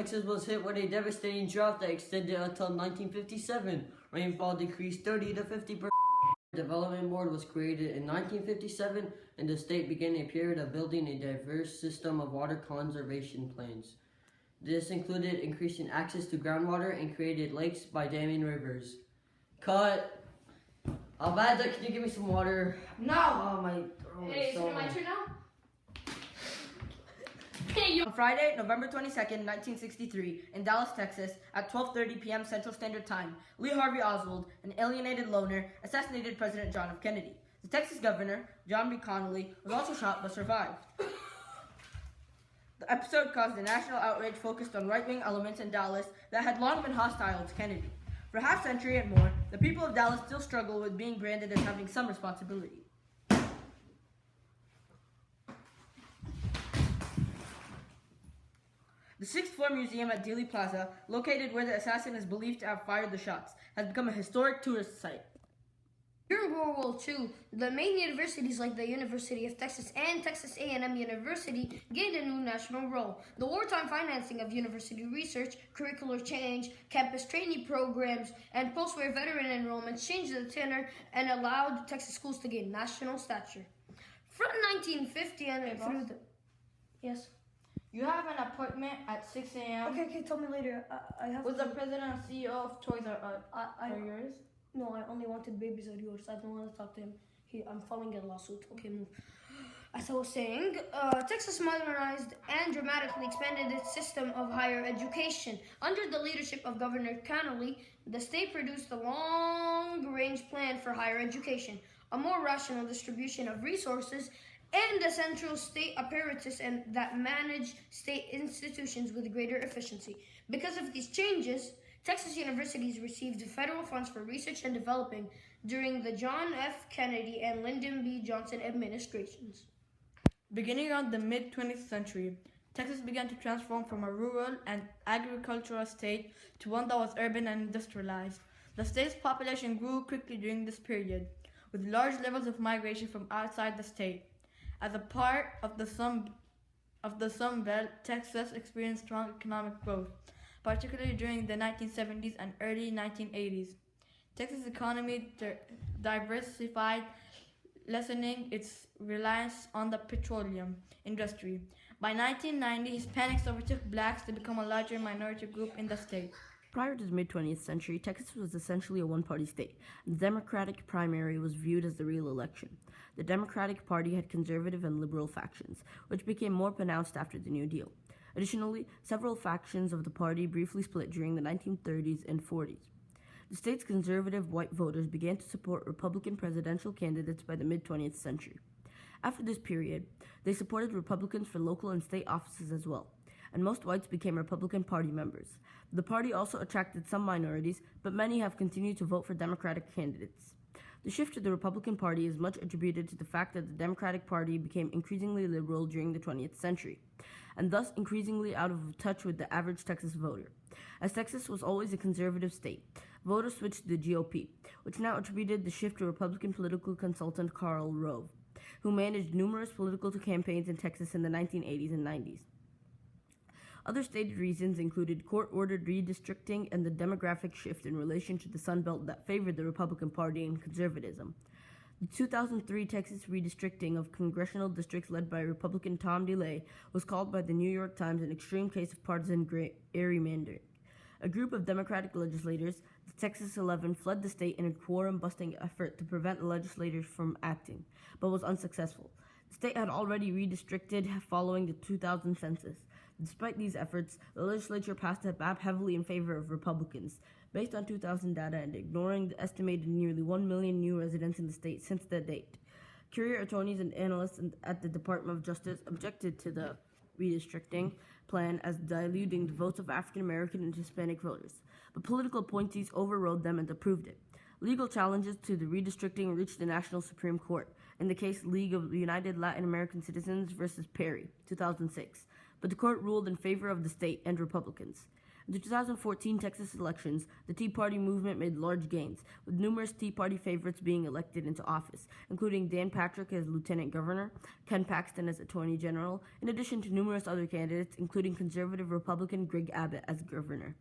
Texas was hit with a devastating drought that extended until 1957. Rainfall decreased 30 to 50%. The Development Board was created in 1957, and the state began a period of building a diverse system of water conservation plans. This included increasing access to groundwater and created lakes by damming rivers. Cut. Alvada, can you give me some water? No. Oh, my throat. Hey, is it my turn now? On Friday, November 22nd, 1963, in Dallas, Texas, at 12:30 p.m. Central Standard Time, Lee Harvey Oswald, an alienated loner, assassinated President John F. Kennedy. The Texas governor, John B. Connally, was also shot but survived. The episode caused a national outrage focused on right-wing elements in Dallas that had long been hostile to Kennedy. For a half-century and more, the people of Dallas still struggle with being branded as having some responsibility. The sixth floor museum at Dealey Plaza, located where the assassin is believed to have fired the shots, has become a historic tourist site. During World War II, the main universities like the University of Texas and Texas A&M University gained a new national role. The wartime financing of university research, curricular change, campus trainee programs, and post-war veteran enrollments changed the tenor and allowed Texas schools to gain national stature. From 1950 and through the... Yes? You have an appointment at 6 a.m. Okay, tell me later. I have with the president and CEO of Toys R yours? No, I only wanted babies of yours. I don't want to talk to him. I'm filing a lawsuit. Okay, move. As I was saying, Texas modernized and dramatically expanded its system of higher education. Under the leadership of Governor Connally, the state produced a long-range plan for higher education, a more rational distribution of resources, and a central state apparatus and that manage state institutions with greater efficiency. Because of these changes, Texas universities received federal funds for research and development during the John F. Kennedy and Lyndon B. Johnson administrations. Beginning around the mid-20th century, Texas began to transform from a rural and agricultural state to one that was urban and industrialized. The state's population grew quickly during this period, with large levels of migration from outside the state. As a part of the Sun Belt, Texas experienced strong economic growth, particularly during the 1970s and early 1980s. Texas' economy diversified, lessening its reliance on the petroleum industry. By 1990, Hispanics overtook blacks to become a larger minority group in the state. Prior to the mid-20th century, Texas was essentially a one-party state. The Democratic primary was viewed as the real election. The Democratic Party had conservative and liberal factions, which became more pronounced after the New Deal. Additionally, several factions of the party briefly split during the 1930s and 40s. The state's conservative white voters began to support Republican presidential candidates by the mid-20th century. After this period, they supported Republicans for local and state offices as well, and most whites became Republican Party members. The party also attracted some minorities, but many have continued to vote for Democratic candidates. The shift to the Republican Party is much attributed to the fact that the Democratic Party became increasingly liberal during the 20th century, and thus increasingly out of touch with the average Texas voter. As Texas was always a conservative state, voters switched to the GOP, which now attributed the shift to Republican political consultant Karl Rove, who managed numerous political campaigns in Texas in the 1980s and 90s. Other stated reasons included court-ordered redistricting and the demographic shift in relation to the Sun Belt that favored the Republican Party and conservatism. The 2003 Texas redistricting of congressional districts led by Republican Tom DeLay was called by the New York Times an extreme case of partisan gerrymandering. A group of Democratic legislators, the Texas 11, fled the state in a quorum-busting effort to prevent the legislators from acting, but was unsuccessful. The state had already redistricted following the 2000 census. Despite these efforts, the legislature passed a map heavily in favor of Republicans, based on 2000 data and ignoring the estimated nearly 1 million new residents in the state since that date. Career attorneys and analysts at the Department of Justice objected to the redistricting plan as diluting the votes of African American and Hispanic voters, but political appointees overrode them and approved it. Legal challenges to the redistricting reached the National Supreme Court, in the case League of United Latin American Citizens versus Perry, 2006. But the court ruled in favor of the state and Republicans. In the 2014 Texas elections, the Tea Party movement made large gains, with numerous Tea Party favorites being elected into office, including Dan Patrick as Lieutenant Governor, Ken Paxton as Attorney General, in addition to numerous other candidates, including conservative Republican Greg Abbott as governor.